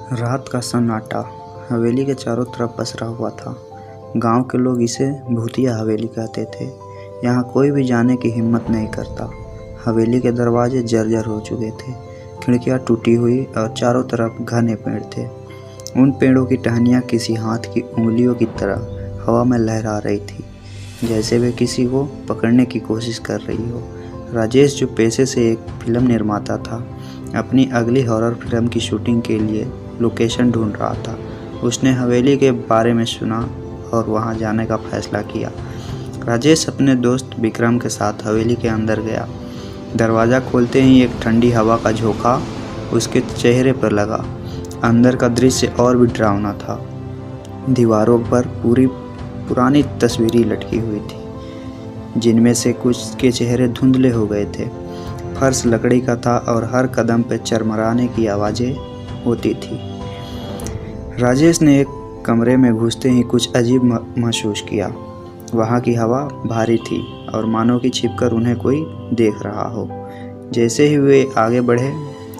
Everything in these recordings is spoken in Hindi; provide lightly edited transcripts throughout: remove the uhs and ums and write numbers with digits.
रात का सन्नाटा हवेली के चारों तरफ पसरा हुआ था। गांव के लोग इसे भूतिया हवेली कहते थे। यहाँ कोई भी जाने की हिम्मत नहीं करता। हवेली के दरवाजे जर्जर हो चुके थे, खिड़कियाँ टूटी हुई और चारों तरफ घने पेड़ थे। उन पेड़ों की टहनियाँ किसी हाथ की उंगलियों की तरह हवा में लहरा रही थी, जैसे वे किसी को पकड़ने की कोशिश कर रही हो। राजेश, जो पेशे से एक फिल्म निर्माता था, अपनी अगली हॉरर फिल्म की शूटिंग के लिए लोकेशन ढूंढ रहा था। उसने हवेली के बारे में सुना और वहां जाने का फैसला किया। राजेश अपने दोस्त विक्रम के साथ हवेली के अंदर गया। दरवाज़ा खोलते ही एक ठंडी हवा का झोंका उसके चेहरे पर लगा। अंदर का दृश्य और भी डरावना था। दीवारों पर पुरानी तस्वीरें लटकी हुई थी, जिनमें से कुछ के चेहरे धुंधले हो गए थे। फर्श लकड़ी का था और हर कदम पर चरमराने की आवाज़ें होती थी। राजेश ने एक कमरे में घुसते ही कुछ अजीब महसूस किया। वहाँ की हवा भारी थी और मानो कि छिपकर उन्हें कोई देख रहा हो। जैसे ही वे आगे बढ़े,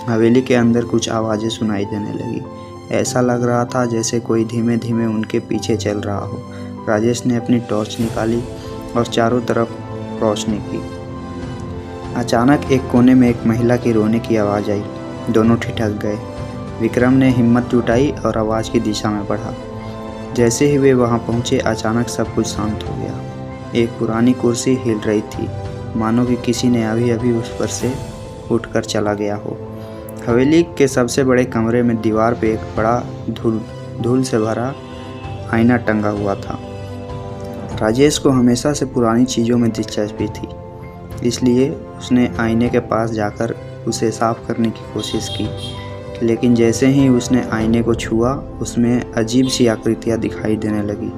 हवेली के अंदर कुछ आवाज़ें सुनाई देने लगी। ऐसा लग रहा था जैसे कोई धीमे धीमे उनके पीछे चल रहा हो। राजेश ने अपनी टॉर्च निकाली और चारों तरफ रोशनी की। अचानक एक कोने में एक महिला की रोने की आवाज़ आई। दोनों ठिठक गए। विक्रम ने हिम्मत जुटाई और आवाज़ की दिशा में बढ़ा। जैसे ही वे वहां पहुंचे, अचानक सब कुछ शांत हो गया। एक पुरानी कुर्सी हिल रही थी, मानो कि किसी ने अभी अभी उस पर से उठकर चला गया हो। हवेली के सबसे बड़े कमरे में दीवार पे एक बड़ा धूल से भरा आईना टंगा हुआ था। राजेश को हमेशा से पुरानी चीज़ों में दिलचस्पी थी, इसलिए उसने आईने के पास जाकर उसे साफ करने की कोशिश की। लेकिन जैसे ही उसने आईने को छुआ, उसमें अजीब सी आकृतियाँ दिखाई देने लगी।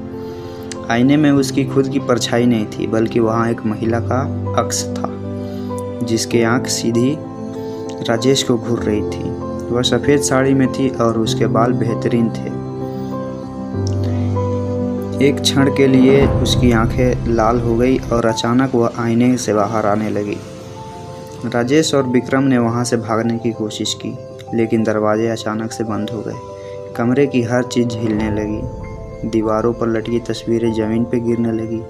आईने में उसकी खुद की परछाई नहीं थी, बल्कि वहाँ एक महिला का अक्स था, जिसकी आंख सीधी राजेश को घूर रही थी। वह सफ़ेद साड़ी में थी और उसके बाल बेहतरीन थे। एक क्षण के लिए उसकी आंखें लाल हो गई और अचानक वह आईने से बाहर आने लगी। राजेश और विक्रम ने वहाँ से भागने की कोशिश की, लेकिन दरवाजे अचानक से बंद हो गए। कमरे की हर चीज़ हिलने लगी। दीवारों पर लटकी तस्वीरें ज़मीन पर गिरने लगी।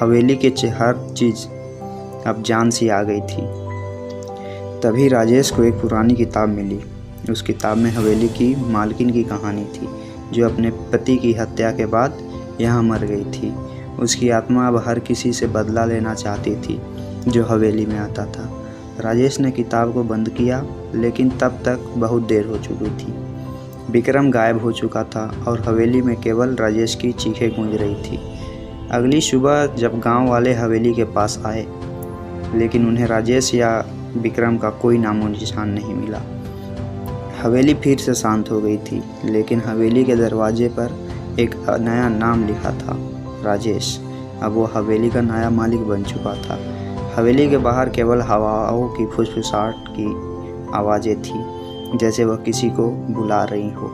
हवेली के हर चीज़ अब जान सी आ गई थी। तभी राजेश को एक पुरानी किताब मिली। उस किताब में हवेली की मालकिन की कहानी थी, जो अपने पति की हत्या के बाद यहाँ मर गई थी। उसकी आत्मा अब हर किसी से बदला लेना चाहती थी जो हवेली में आता था। राजेश ने किताब को बंद किया, लेकिन तब तक बहुत देर हो चुकी थी। विक्रम गायब हो चुका था और हवेली में केवल राजेश की चीखें गूंज रही थी। अगली सुबह जब गांव वाले हवेली के पास आए, लेकिन उन्हें राजेश या विक्रम का कोई नामो निशान नहीं मिला। हवेली फिर से शांत हो गई थी, लेकिन हवेली के दरवाजे पर एक नया नाम लिखा था, राजेश। अब वो हवेली का नया मालिक बन चुका था। हवेली के बाहर केवल हवाओं की फुसफुसाहट की आवाज़ें थी, जैसे वह किसी को बुला रही हो।